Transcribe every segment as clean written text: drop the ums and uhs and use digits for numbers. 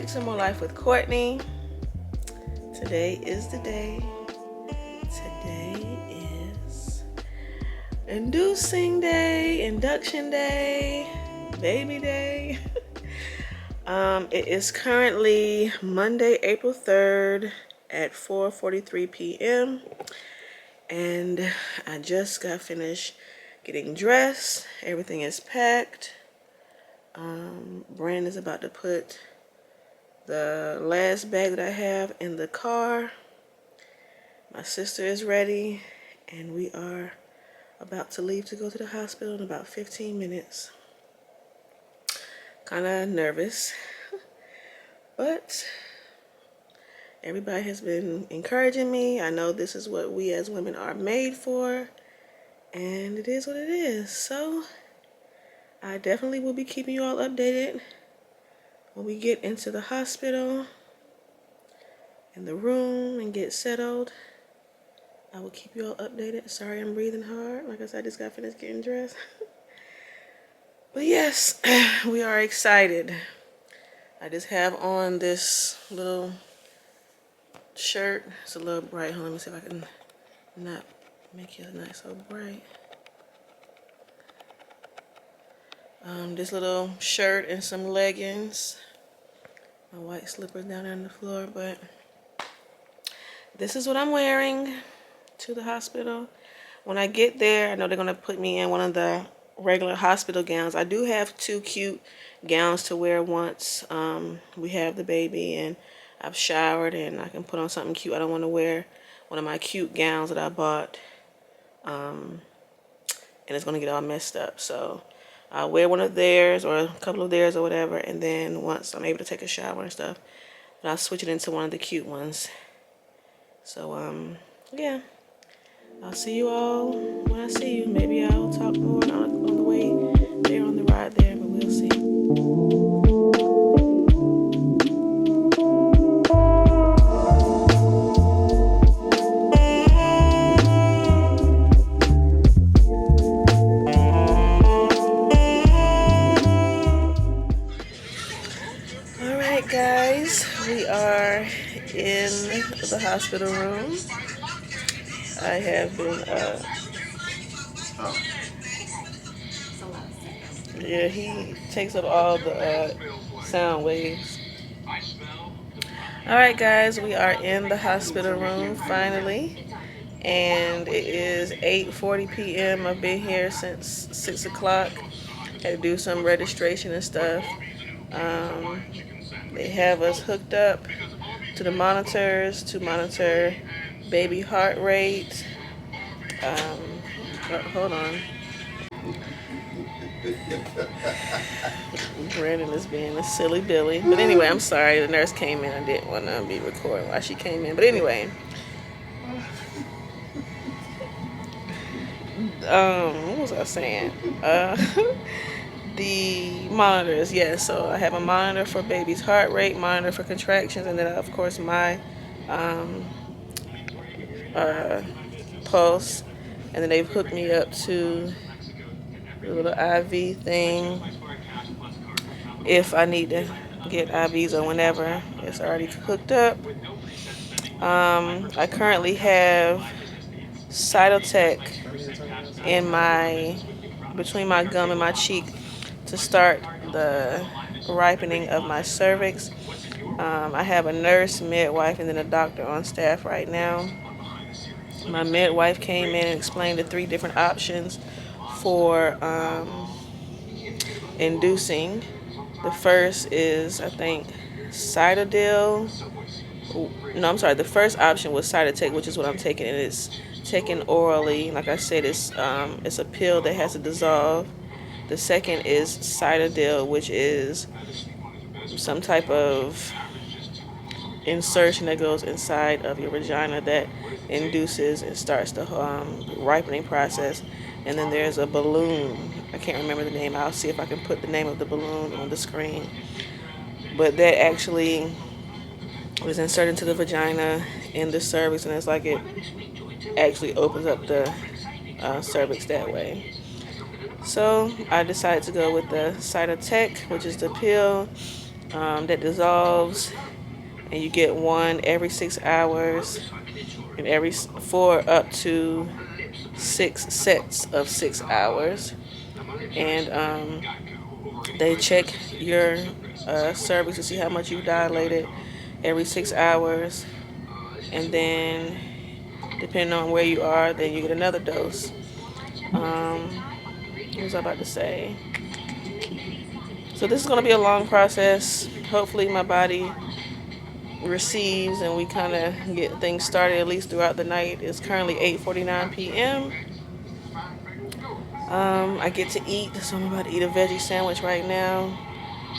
back to More Life with Courtney. Today is the day. Today is inducing day, induction day, baby day. It is currently Monday, April 3rd at 4:43 p.m. and I just got finished getting dressed. Everything is packed. Brandon is about to put the last bag that I have in the car. My sister is ready, and we are about to leave to go to the hospital in about 15 minutes. Kind of nervous, but everybody has been encouraging me. I know this is what we as women are made for, and it is what it is. So I definitely will be keeping you all updated when we get into the hospital, in the room, and get settled. I will keep you all updated. Sorry I'm breathing hard. Like I said, I just got finished getting dressed. But yes, we are excited. I just have on this little shirt. It's a little bright. Hold on, let me see if I can not make it not so bright. This little shirt and some leggings. My white slippers down there on the floor, but this is what I'm wearing to the hospital. When I get there, I know they're gonna put me in one of the regular hospital gowns. I do have two cute gowns to wear once we have the baby and I've showered, and I can put on something cute. I don't want to wear one of my cute gowns that I bought and it's gonna get all messed up. So I'll wear one of theirs or a couple of theirs or whatever, and then once I'm able to take a shower and stuff, then I'll switch it into one of the cute ones. So yeah, I'll see you all when I see you. Maybe I'll talk more on the way there, on the ride there, but we'll see. Alright guys, we are in the hospital room. I have been, yeah, he takes up all the sound waves. Alright guys, we are in the hospital room finally, and it is 8:40 p.m. I've been here since 6 o'clock. Had to do some registration and stuff. They have us hooked up to the monitors to monitor baby heart rate. Hold on. Brandon is being a silly Billy. But anyway, I'm sorry. The nurse came in. I didn't want to be recording while she came in. But anyway. What was I saying? The monitors, yes. So I have a monitor for baby's heart rate, monitor for contractions, and then of course my pulse. And then they've hooked me up to the little IV thing if I need to get IVs or whenever. It's already hooked up. I currently have Cytotec in between my gum and my cheek to start the ripening of my cervix. I have a nurse, midwife, and then a doctor on staff right now. My midwife came in and explained the 3 different options for inducing. The first is, I think, Cytodil. No, I'm sorry. The first option was Cytotec, which is what I'm taking, and it's taken orally. Like I said, it's a pill that has to dissolve. The second is Cytodil, which is some type of insertion that goes inside of your vagina that induces and starts the ripening process. And then there's a balloon. I can't remember the name. I'll see if I can put the name of the balloon on the screen. But that actually was inserted into the vagina in the cervix, and it's like it actually opens up the cervix that way. So I decided to go with the Cytotec, which is the pill. that dissolves, and you get one every 6 hours, and every 4 up to 6 sets of 6 hours. And they check your cervix to see how much you dilated every 6 hours, and then depending on where you are, then you get another dose. What was I about to say? So this is going to be a long process. Hopefully my body receives and we kind of get things started at least throughout the night. It's currently 8:49 p.m. I get to eat, so I'm about to eat a veggie sandwich right now.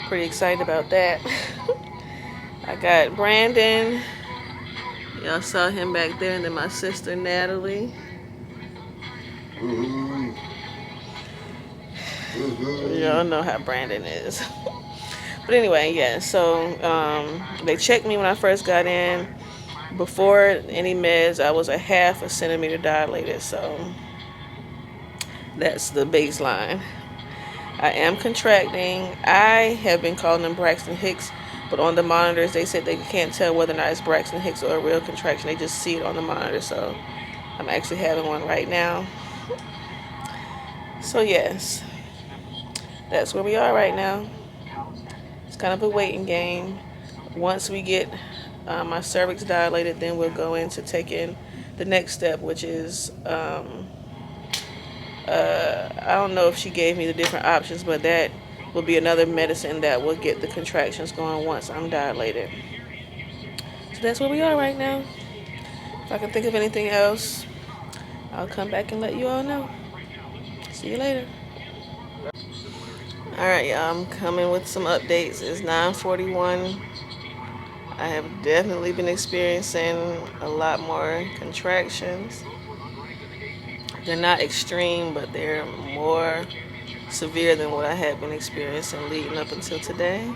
Pretty excited about that. I got Brandon. Y'all saw him back there, and then my sister Natalie. Y'all know how Brandon is. But anyway, yeah, so they checked me when I first got in. Before any meds, I was a 1/2 centimeter dilated, so that's the baseline. I am contracting. I have been calling them Braxton Hicks, but on the monitors, they said they can't tell whether or not it's Braxton Hicks or a real contraction. They just see it on the monitor, so I'm actually having one right now. So yes, that's where we are right now. It's kind of a waiting game. Once we get my cervix dilated, then we'll go into taking the next step, which is I don't know if she gave me the different options, but that will be another medicine that will get the contractions going once I'm dilated. So that's where we are right now. If I can think of anything else, I'll come back and let you all know. See you later. Alright, y'all, I'm coming with some updates. It's 9:41. I have definitely been experiencing a lot more contractions. They're not extreme, but they're more severe than what I had been experiencing leading up until today.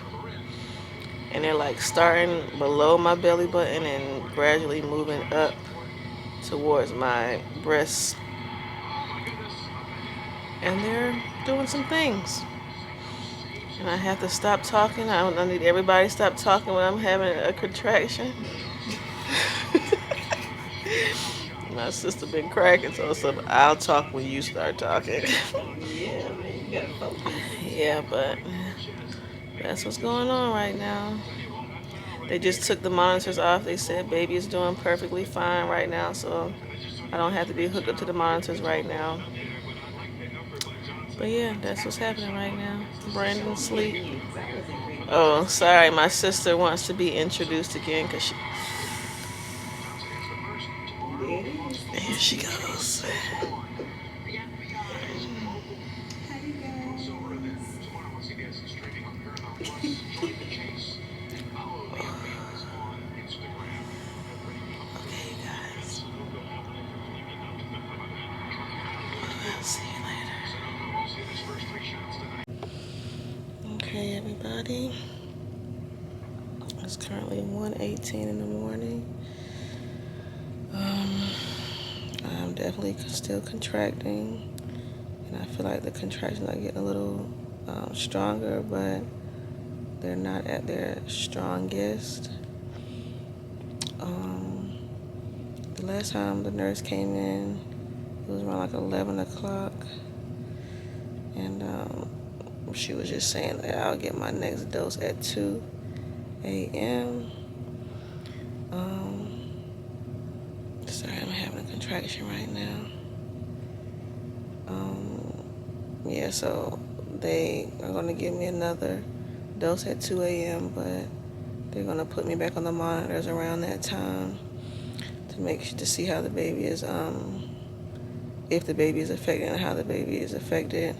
And they're like starting below my belly button and gradually moving up towards my breasts. And they're doing some things. And I have to stop talking. I need everybody to stop talking when I'm having a contraction. My sister been cracking, so I'll talk when you start talking. Yeah, man, you gotta focus. Yeah, but that's what's going on right now. They just took the monitors off. They said baby is doing perfectly fine right now, so I don't have to be hooked up to the monitors right now. But yeah, that's what's happening right now. Brandon's asleep. Oh, sorry, my sister wants to be introduced again because she... Here she goes. Okay, guys. I'll see you later. Okay, everybody. It's currently 1:18 in the morning. I'm definitely still contracting, and I feel like the contractions are getting a little stronger, but they're not at their strongest. The last time the nurse came in, it was around like 11 o'clock, and she was just saying that I'll get my next dose at 2 a.m. Sorry, I'm having a contraction right now. Yeah, so they are going to give me another dose at 2 a.m., but they're going to put me back on the monitors around that time to see how the baby is, if the baby is affected and how the baby is affected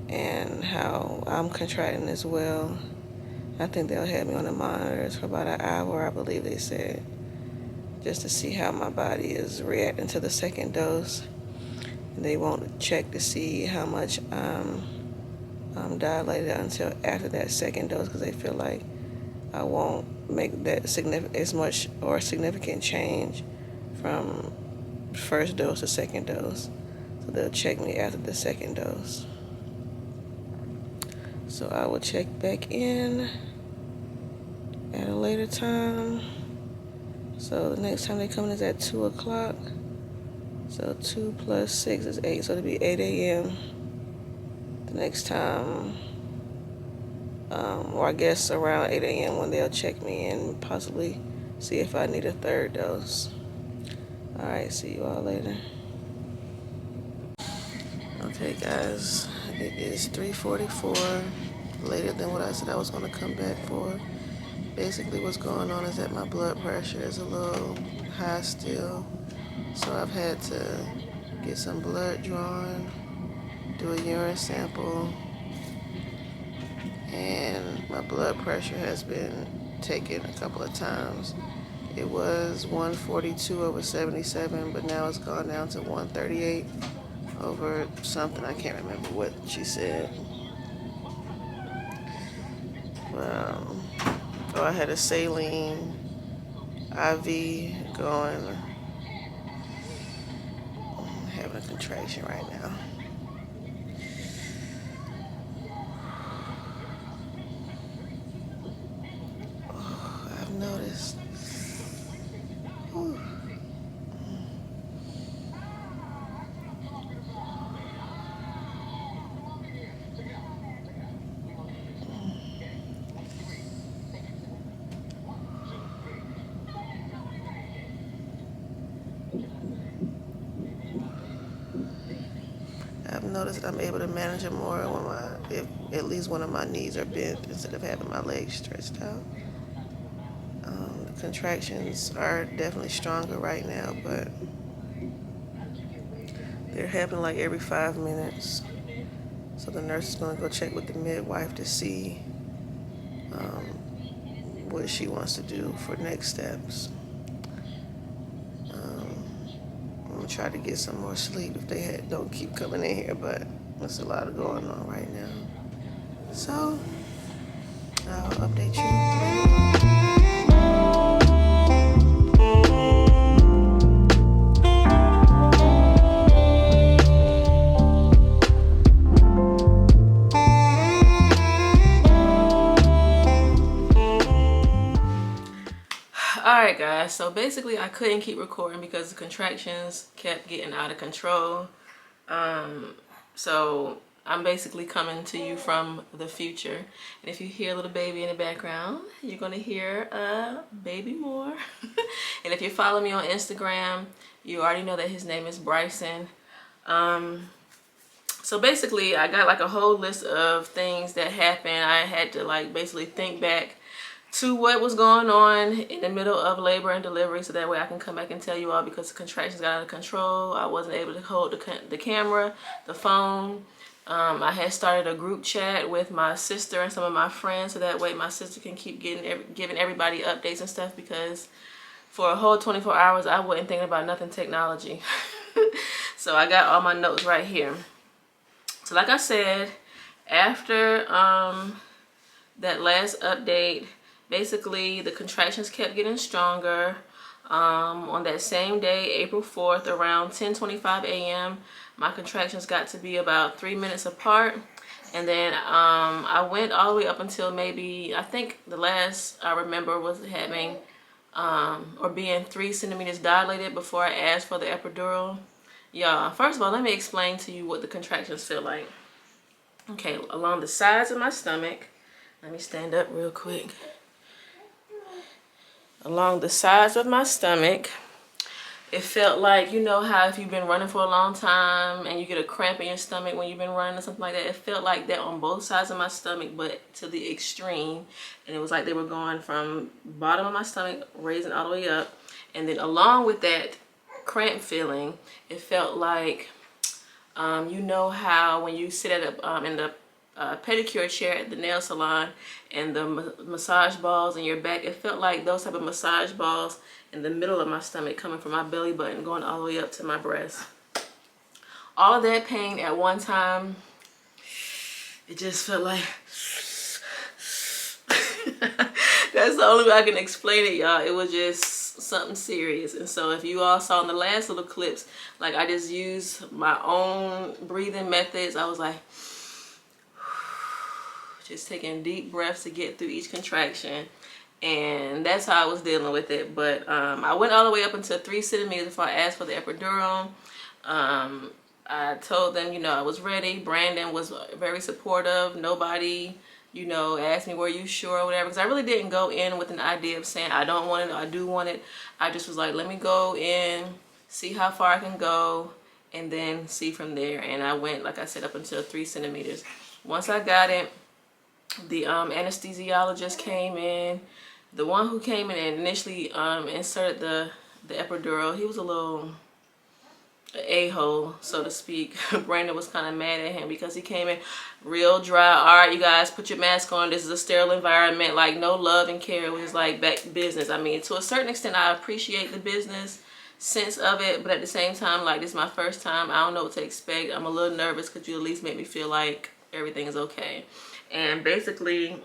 and how I'm contracting as well. I think they'll have me on the monitors for about an hour, I believe they said, just to see how my body is reacting to the second dose. And they won't check to see how much I'm dilated until after that second dose, because they feel like I won't make that significant change from first dose to second dose. So they'll check me after the second dose. So I will check back in at a later time. So the next time they come in is at 2 o'clock. So 2 plus 6 is 8. So it'll be 8 a.m. the next time. Or I guess around 8 a.m. when they'll check me in and possibly see if I need a third dose. Alright, see you all later. Okay guys, it is 3:44, later than what I said I was going to come back for. Basically what's going on is that my blood pressure is a little high still. So I've had to get some blood drawn, do a urine sample, and my blood pressure has been taken a couple of times. It was 142/77, but now it's gone down to 138 over something. I can't remember what she said. Oh, I had a saline IV going. I'm having a contraction right now. Oh, I've noticed. Whew. I've noticed that I'm able to manage it more when if at least one of my knees are bent instead of having my legs stretched out. The contractions are definitely stronger right now, but they're happening like every 5 minutes. So the nurse is going to go check with the midwife to see what she wants to do for next steps. I'm going to try to get some more sleep if they don't keep coming in here, but there's a lot going on right now. So I'll update you later. Alright guys, so basically I couldn't keep recording because the contractions kept getting out of control. So I'm basically coming to you from the future. And if you hear a little baby in the background, you're going to hear a baby more. And if you follow me on Instagram, you already know that his name is Bryson. So basically I got like a whole list of things that happened. I had to like basically think back to what was going on in the middle of labor and delivery, so that way I can come back and tell you all, because the contractions got out of control. I wasn't able to hold the camera, the phone. I had started a group chat with my sister and some of my friends, so that way my sister can keep giving everybody updates and stuff, because for a whole 24 hours I wasn't thinking about nothing technology. So I got all my notes right here. So like I said, after that last update, basically the contractions kept getting stronger. On that same day, April 4th, around 10:25 a.m., my contractions got to be about 3 minutes apart. And then I went all the way up until maybe, I think the last I remember was having or being 3 centimeters dilated before I asked for the epidural. Y'all, first of all, let me explain to you what the contractions feel like. Okay, along the sides of my stomach, let me stand up real quick. Along the sides of my stomach, it felt like, you know how if you've been running for a long time and you get a cramp in your stomach when you've been running or something like that, it felt like that on both sides of my stomach, but to the extreme. And it was like they were going from bottom of my stomach, raising all the way up. And then along with that cramp feeling, it felt like, you know how when you sit at in the pedicure chair at the nail salon and the massage balls in your back, it felt like those type of massage balls in the middle of my stomach, coming from my belly button going all the way up to my breast. All of that pain at one time, it just felt like that's the only way I can explain it, y'all. It was just something serious. And so if you all saw in the last little clips, like I just used my own breathing methods. I was like just taking deep breaths to get through each contraction. and that's how I was dealing with it. But I went all the way up until 3 centimeters before I asked for the epidural. I told them, you know, I was ready. Brandon was very supportive. Nobody, you know, asked me, were you sure or whatever, because I really didn't go in with an idea of saying I don't want it or I do want it. I just was like, let me go in, see how far I can go, and then see from there. And I went, like I said, up until 3 centimeters. Once I got it, the anesthesiologist came in. The one who came in and initially inserted the epidural, he was a little a-hole, so to speak. Brandon was kind of mad at him because he came in real dry. All right, you guys, put your mask on. This is a sterile environment. Like, no love and care. It was like back business. I mean, to a certain extent, I appreciate the business sense of it, but at the same time, like, this is my first time. I don't know what to expect. I'm a little nervous. Could you at least make me feel like everything is okay? And basically,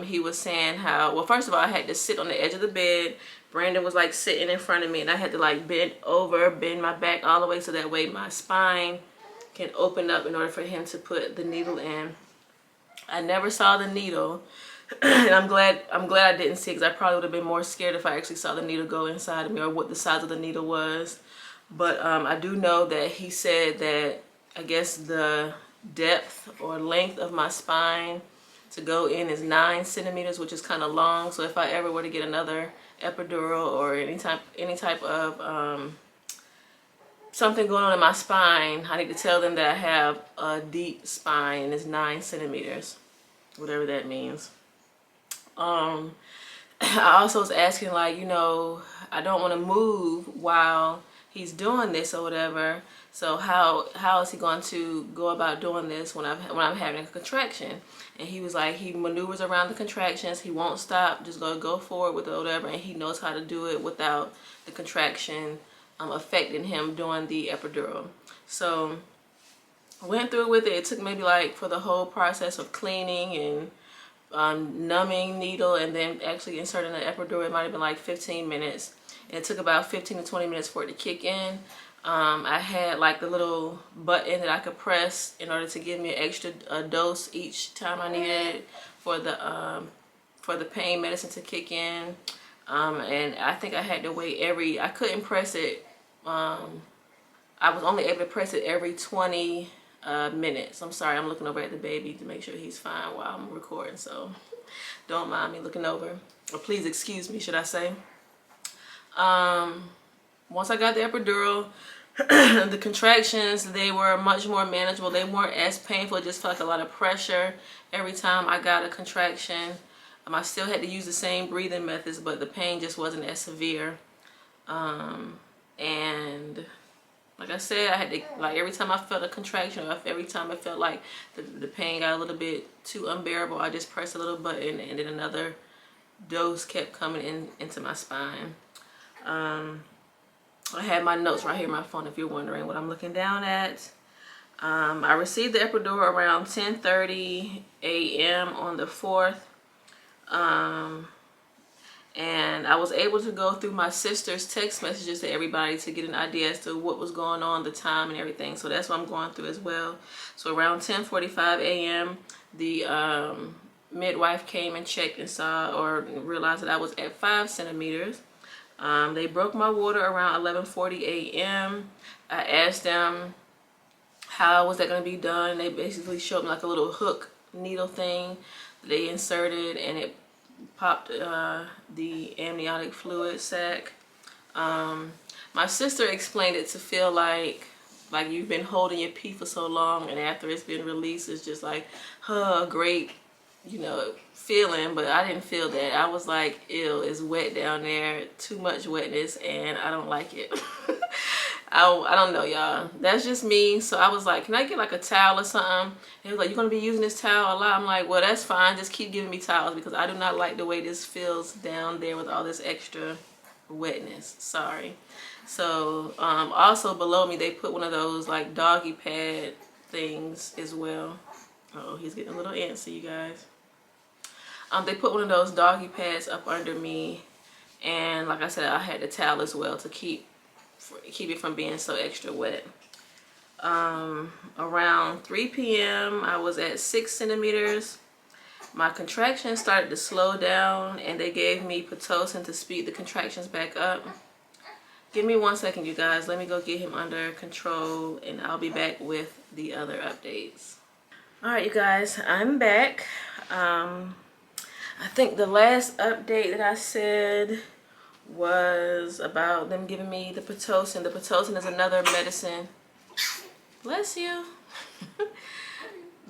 he was saying how, well, first of all, I had to sit on the edge of the bed. Brandon was like sitting in front of me, and I had to like bend over, bend my back all the way so that way my spine can open up in order for him to put the needle in. I never saw the needle, and I'm glad I didn't see it, because I probably would have been more scared if I actually saw the needle go inside of me or what the size of the needle was. But I do know that he said that, I guess, the depth or length of my spine to go in is 9 centimeters, which is kind of long. So if I ever were to get another epidural or any type of something going on in my spine, I need to tell them that I have a deep spine and it's 9 centimeters, whatever that means. I also was asking, like, you know, I don't want to move while he's doing this or whatever. So how is he going to go about doing this when I'm having a contraction? And he was like, he maneuvers around the contractions. He won't stop. Just go forward with it or whatever. And he knows how to do it without the contraction affecting him during the epidural. So I went through with it. It took maybe like, for the whole process of cleaning and numbing needle and then actually inserting the epidural, it might have been like 15 minutes. And it took about 15 to 20 minutes for it to kick in. I had like the little button that I could press in order to give me an extra dose each time I needed for the pain medicine to kick in. And I think I had to wait I couldn't press it. I was only able to press it every 20 minutes. I'm sorry, I'm looking over at the baby to make sure he's fine while I'm recording, so don't mind me looking over, or please excuse me, should I say. Once I got the epidural, the contractions, they were much more manageable. They weren't as painful. It just felt like a lot of pressure every time I got a contraction. I still had to use the same breathing methods, but the pain just wasn't as severe. And like I said, I had to, like, every time I felt a contraction, or every time I felt like the pain got a little bit too unbearable, I just pressed a little button, and then another dose kept coming into my spine. I had my notes right here on my phone if you're wondering what I'm looking down at. I received the epidural around 10:30 a.m. on the 4th. And I was able to go through my sister's text messages to everybody to get an idea as to what was going on, the time and everything. So that's what I'm going through as well. So around 10:45 a.m. the midwife came and checked and saw or realized that I was at 5 centimeters. They broke my water around 11:40 a.m. I asked them how was that going to be done. They basically showed me like a little hook needle thing that they inserted, and it popped the amniotic fluid sac. My sister explained it to feel like you've been holding your pee for so long, and after it's been released, it's just like, great, you know, feeling. But I didn't feel that. I was like, ew, it's wet down there, too much wetness, and I don't like it. I don't know, y'all. That's just me. So I was like, can I get like a towel or something? And he was like, you're going to be using this towel a lot? I'm like, well, that's fine. Just keep giving me towels, because I do not like the way this feels down there with all this extra wetness. Sorry. So also below me, they put one of those like doggy pad things as well. Oh, he's getting a little antsy, you guys. They put one of those doggy pads up under me, and like I said, I had the towel as well to keep it from being so extra wet. Around 3 p.m. I was at 6 centimeters, my contractions started to slow down, and they gave me Pitocin to speed the contractions back up. Give me 1 second, you guys. Let me go get him under control, and I'll be back with the other updates. All right, you guys, I'm back. I think the last update that I said was about them giving me the Pitocin. The Pitocin is another medicine. Bless you.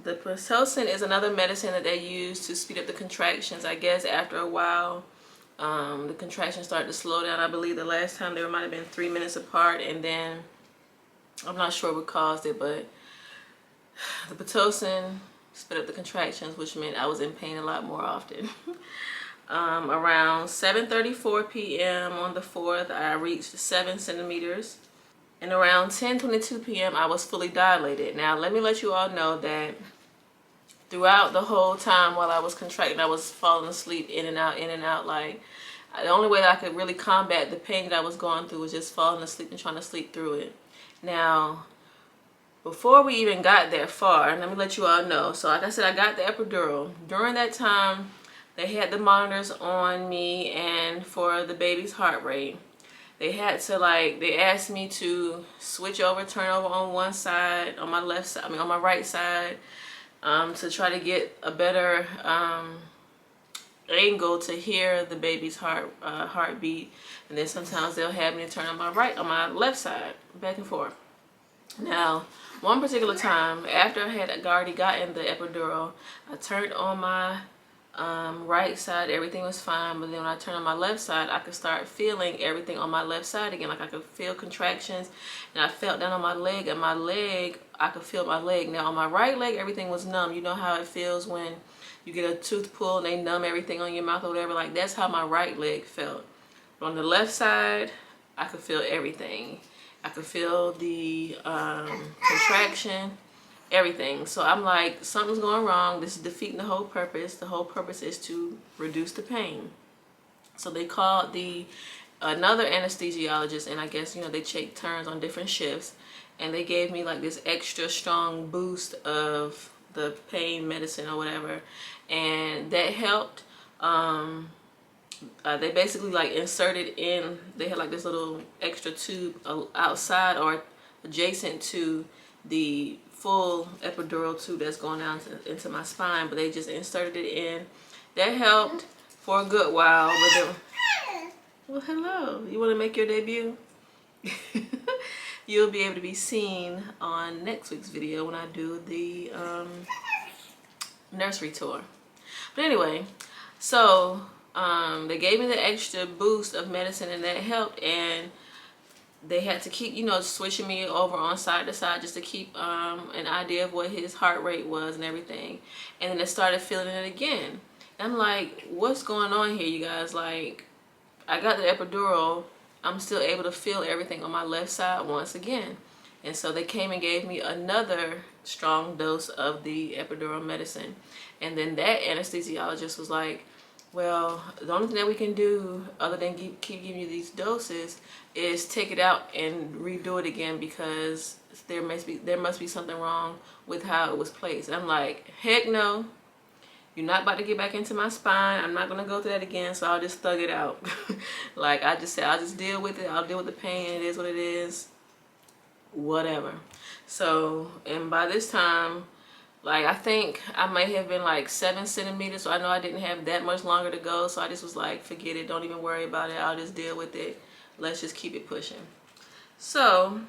The Pitocin is another medicine that they use to speed up the contractions. I guess after a while, the contractions started to slow down. I believe the last time they might have been 3 minutes apart, and then I'm not sure what caused it, but the Pitocin sped up the contractions, which meant I was in pain a lot more often. Around 7:34 p.m. on the 4th, I reached 7 centimeters. And around 10:22 p.m., I was fully dilated. Now, let me let you all know that throughout the whole time while I was contracting, I was falling asleep in and out. Like, the only way that I could really combat the pain that I was going through was just falling asleep and trying to sleep through it. Now, before we even got that far, let me let you all know. So like I said, I got the epidural. During that time, they had the monitors on me and for the baby's heart rate. They had to they asked me to switch over, turn over on one side, on my left side, on my right side, to try to get a better angle to hear the baby's heartbeat. And then sometimes they'll have me turn on my left side, back and forth. Now, one particular time, after I had already gotten the epidural, I turned on my right side, everything was fine, but then when I turned on my left side, I could start feeling everything on my left side again. Like I could feel contractions, and I felt down on my leg, and I could feel my leg. Now on my right leg, everything was numb. You know how it feels when you get a tooth pulled and they numb everything on your mouth or whatever? Like, that's how my right leg felt. But on the left side, I could feel everything. I could feel the contraction, everything. So I'm like, something's going wrong. This is defeating the whole purpose. The whole purpose is to reduce the pain. So they called another anesthesiologist, and I guess, you know, they take turns on different shifts, and they gave me like this extra strong boost of the pain medicine or whatever, and that helped. They basically like inserted in, they had like this little extra tube outside or adjacent to the full epidural tube that's going down into my spine, but they just inserted it in. That helped for a good while, but then, well, hello, you want to make your debut? You'll be able to be seen on next week's video when I do the nursery tour. But anyway, so they gave me the extra boost of medicine, and that helped, and they had to keep, you know, switching me over on side to side just to keep an idea of what his heart rate was and everything. And then I started feeling it again. And I'm like, what's going on here, you guys? Like, I got the epidural, I'm still able to feel everything on my left side once again. And so they came and gave me another strong dose of the epidural medicine. And then that anesthesiologist was like, well, the only thing that we can do other than keep giving you these doses is take it out and redo it again, because there must be something wrong with how it was placed. I'm like, heck no. You're not about to get back into my spine. I'm not going to go through that again, so I'll just thug it out. Like I just said, I'll just deal with it. I'll deal with the pain. It is what it is. Whatever. So, and by this time, like, I think I may have been like 7 centimeters, so I know I didn't have that much longer to go. So I just was like, forget it. Don't even worry about it. I'll just deal with it. Let's just keep it pushing. So,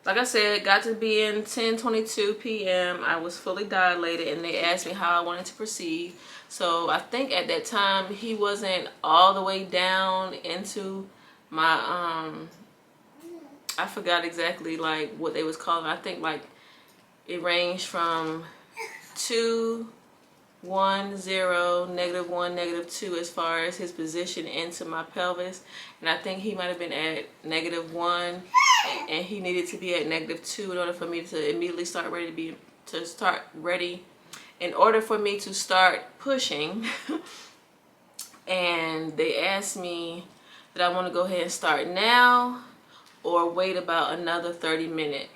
like I said, got to be in 10:22 p.m. I was fully dilated, and they asked me how I wanted to proceed. So I think at that time he wasn't all the way down into my I forgot exactly like what they was calling. I think like it ranged from 2, 1, 0, -1, -2 as far as his position into my pelvis. And I think he might have been at -1, and he needed to be at -2 in order for me to immediately start ready in order for me to start pushing. And they asked me that I want to go ahead and start now or wait about another 30 minutes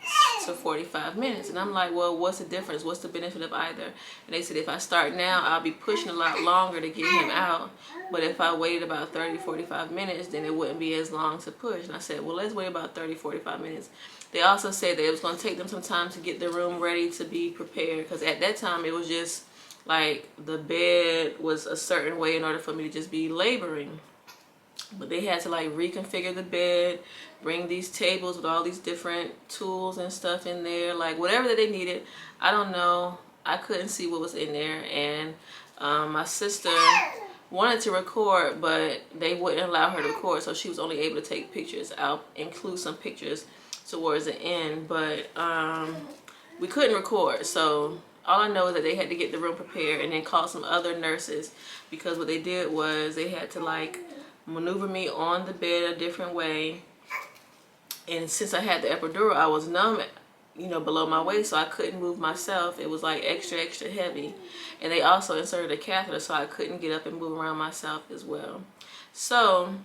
for 45 minutes. And I'm like, well, what's the difference? What's the benefit of either? And they said, if I start now, I'll be pushing a lot longer to get him out. But if I waited about 30, 45 minutes, then it wouldn't be as long to push. And I said, well, let's wait about 30, 45 minutes. They also said that it was going to take them some time to get the room ready to be prepared. Because at that time, it was just like the bed was a certain way in order for me to just be laboring. But they had to like reconfigure the bed, bring these tables with all these different tools and stuff in there, like whatever that they needed. I don't know. I couldn't see what was in there. And my sister wanted to record, but they wouldn't allow her to record, so she was only able to take pictures. I'll include some pictures towards the end, but we couldn't record. So all I know is that they had to get the room prepared and then call some other nurses, because what they did was they had to like maneuver me on the bed a different way. And since I had the epidural, I was numb, you know, below my waist, so I couldn't move myself. It was like extra heavy. And they also inserted a catheter, so I couldn't get up and move around myself as well. So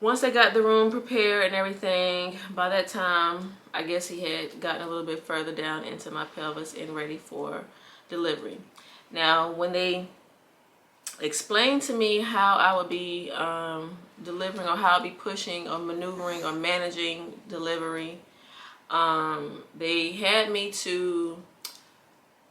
once they got the room prepared and everything, by that time, I guess he had gotten a little bit further down into my pelvis and ready for delivery. Now, when they explained to me how I would be delivering, or how I'd be pushing or maneuvering or managing delivery, they had me to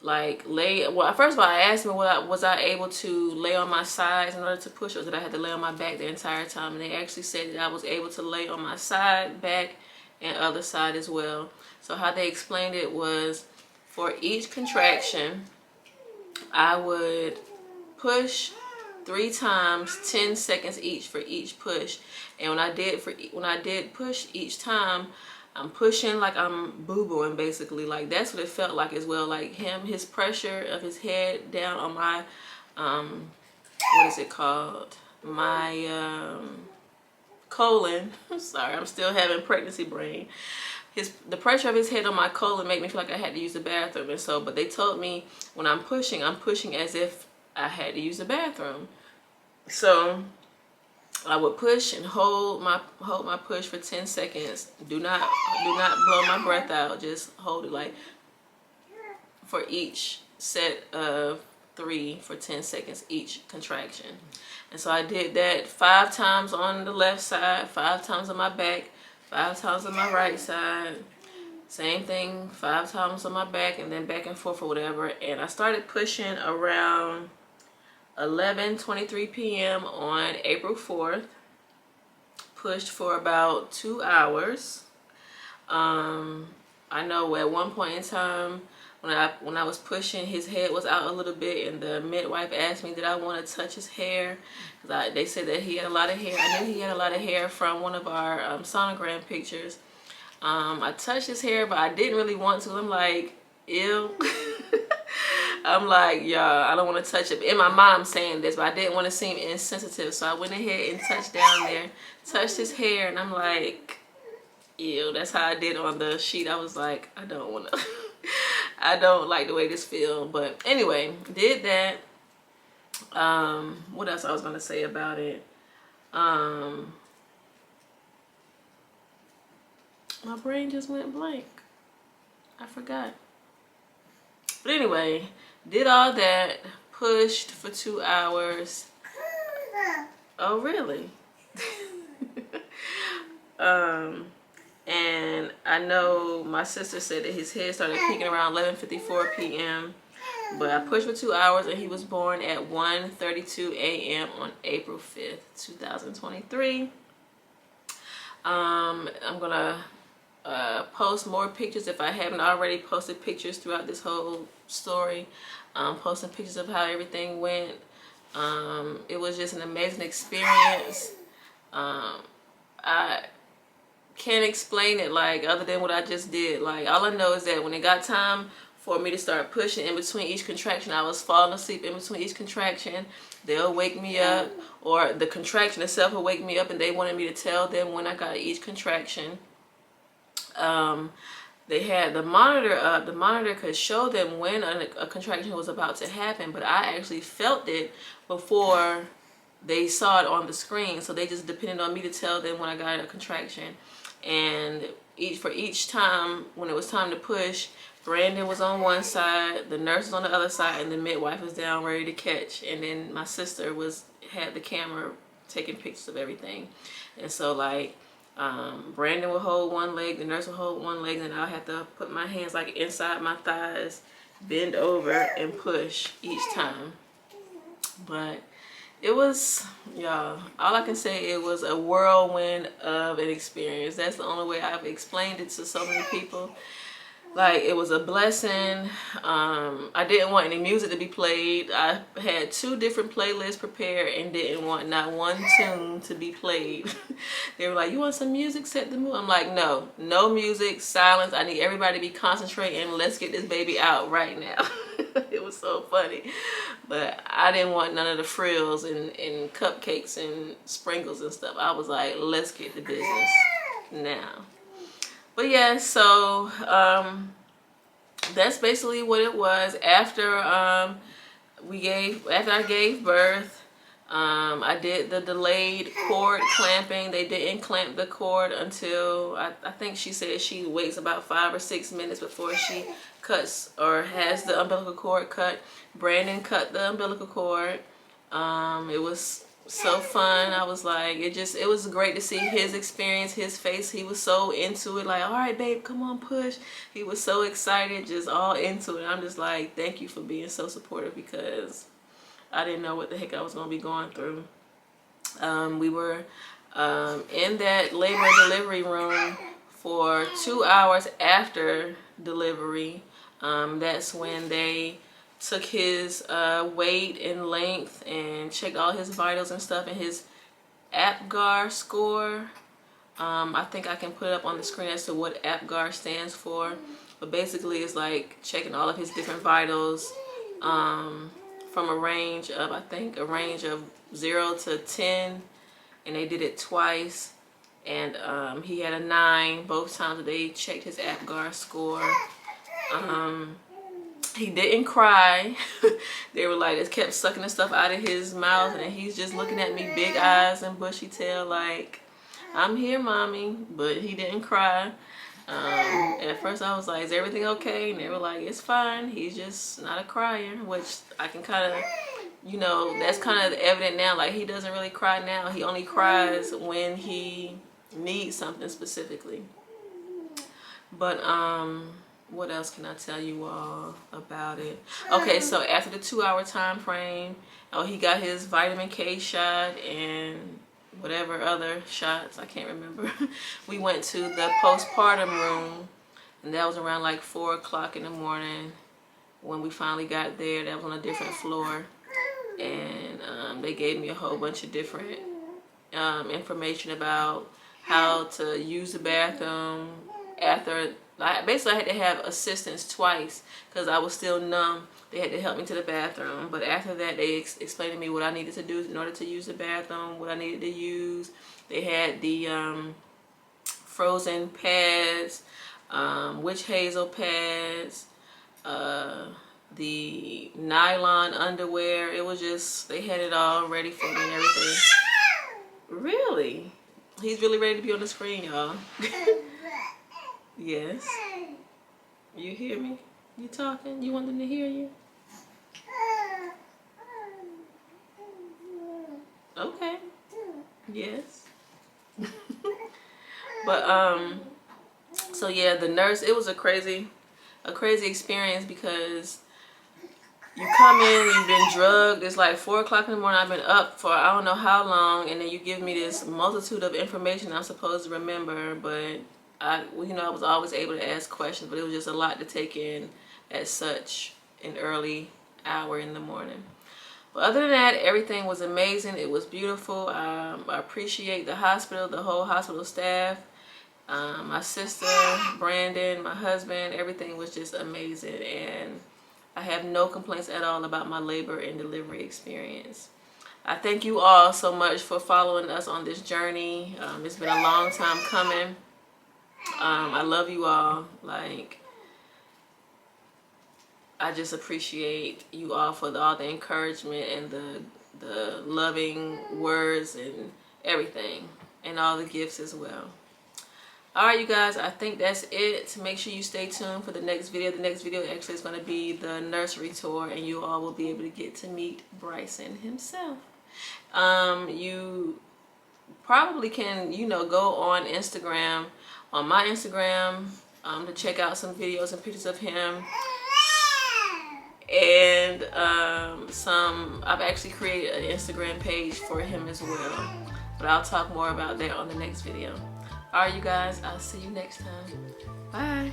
like lay, well, first of all, I asked them, was I able to lay on my sides in order to push, or did I have to lay on my back the entire time? And they actually said that I was able to lay on my side, back, and other side as well. So how they explained it was, for each contraction, I would push 3 times, 10 seconds each for each push. And when I did push each time, I'm pushing like I'm boo-booing, basically. Like, that's what it felt like as well. Like his pressure of his head down on my what is it called, my colon. Sorry, I'm still having pregnancy brain. The pressure of his head on my colon made me feel like I had to use the bathroom. And so, but they told me when I'm pushing as if I had to use the bathroom. So I would push and hold my push for 10 seconds. Do not blow my breath out. Just hold it like for each set of 3 for 10 seconds each contraction. And so I did that 5 times on the left side, 5 times on my back, 5 times on my right side. Same thing, 5 times on my back, and then back and forth or whatever. And I started pushing around 11:23 p.m. on April 4th. Pushed for about 2 hours. I know at one point in time when I was pushing, his head was out a little bit, and the midwife asked me did I want to touch his hair, because they said that he had a lot of hair. I knew he had a lot of hair from one of our sonogram pictures. I touched his hair, but I didn't really want to. I'm like, ew. I'm like, y'all, I don't want to touch it. And my mom saying this, but I didn't want to seem insensitive, so I went ahead and touched down there, touched his hair, and I'm like, ew. That's how I did on the sheet. I was like, I don't want to. I don't like the way this feels. But anyway, did that. What else I was gonna say about it? My brain just went blank. I forgot. But anyway, did all that, pushed for 2 hours. Oh, really? And I know my sister said that his head started peaking around 11:54 p.m. But I pushed for 2 hours, and he was born at 1:32 a.m. on April 5th, 2023. I'm gonna post more pictures if I haven't already posted pictures throughout this whole story. Posting pictures of how everything went. It was just an amazing experience. I can't explain it, like, other than what I just did. Like, all I know is that when it got time for me to start pushing in between each contraction, I was falling asleep in between each contraction. They'll wake me up, or the contraction itself will wake me up, and they wanted me to tell them when I got each contraction. They had the monitor up. The monitor could show them when a contraction was about to happen, but I actually felt it before they saw it on the screen. So they just depended on me to tell them when I got a contraction. and each time when it was time to push, Brandon was on one side, the nurse was on the other side, and the midwife was down ready to catch. And then my sister had the camera taking pictures of everything. And so like Brandon would hold one leg, the nurse would hold one leg, and I'll have to put my hands like inside my thighs, bend over, and push each time. But it was, y'all, all I can say, it was a whirlwind of an experience. That's the only way I've explained it to so many people. Like, it was a blessing. I didn't want any music to be played. I had 2 different playlists prepared and didn't want not one tune to be played. They were like, you want some music, set the mood? I'm like, no music, silence. I need everybody to be concentrating. Let's get this baby out right now. It was so funny. But I didn't want none of the frills and cupcakes and sprinkles and stuff. I was like, let's get the business now. But yeah, so that's basically what it was. After I gave birth, I did the delayed cord clamping. They didn't clamp the cord until I think she said she waits about 5 or 6 minutes before she cuts or has the umbilical cord cut. Brandon cut the umbilical cord. It was so fun. I was like, it was great to see his experience, his face. He was so into it, like, all right, babe, come on, push. He was so excited, just all into it. I'm just like, thank you for being so supportive, because I didn't know what the heck I was going to be going through. We were in that labor and delivery room for 2 hours after delivery. That's when they took his weight and length and checked all his vitals and stuff, and his APGAR score. I think I can put it up on the screen as to what APGAR stands for, but basically it's like checking all of his different vitals from a range of, I think, a range of 0 to 10, and they did it twice, and he had a 9 both times that they checked his APGAR score. He didn't cry. They were like, it kept sucking the stuff out of his mouth, and he's just looking at me, big eyes and bushy tail, like, I'm here, mommy. But he didn't cry. At first I was like, is everything okay? And they were like, it's fine. He's just not a crier, which I can kind of, you know, that's kind of evident now. Like, he doesn't really cry now. He only cries when he needs something specifically. But, what else can I tell you all about it? Okay, so after the 2-hour time frame, he got his vitamin K shot and whatever other shots, I can't remember. We went to the postpartum room, and that was around like 4 o'clock in the morning when we finally got there. That was on a different floor, and they gave me a whole bunch of different information about how to use the bathroom. After basically, I had to have assistance twice because I was still numb. They had to help me to the bathroom. But after that, they explained to me what I needed to do in order to use the bathroom, what I needed to use. They had the frozen pads, witch hazel pads, the nylon underwear. It was just, they had it all ready for me and everything. Really? He's really ready to be on the screen, y'all. Yes. You hear me? You talking? You want them to hear you? Okay. Yes. But so yeah, the nurse, it was a crazy experience, because you come in, you've been drugged, it's like 4 o'clock in the morning, I've been up for I don't know how long, and then you give me this multitude of information I'm supposed to remember, but I was always able to ask questions, but it was just a lot to take in at such an early hour in the morning. But other than that, everything was amazing. It was beautiful. I appreciate the hospital, the whole hospital staff, my sister, Brandon, my husband. Everything was just amazing, and I have no complaints at all about my labor and delivery experience. I thank you all so much for following us on this journey. It's been a long time coming. I love you all. Like, I just appreciate you all for all the encouragement and the loving words and everything, and all the gifts as well. Alright, you guys, I think that's it. Make sure you stay tuned for the next video. The next video actually is going to be the nursery tour, and you all will be able to get to meet Bryson himself. You probably can, you know, go on Instagram, on my Instagram, to check out some videos and pictures of him. And I've actually created an Instagram page for him as well. But I'll talk more about that on the next video. Alright, you guys, I'll see you next time. Bye.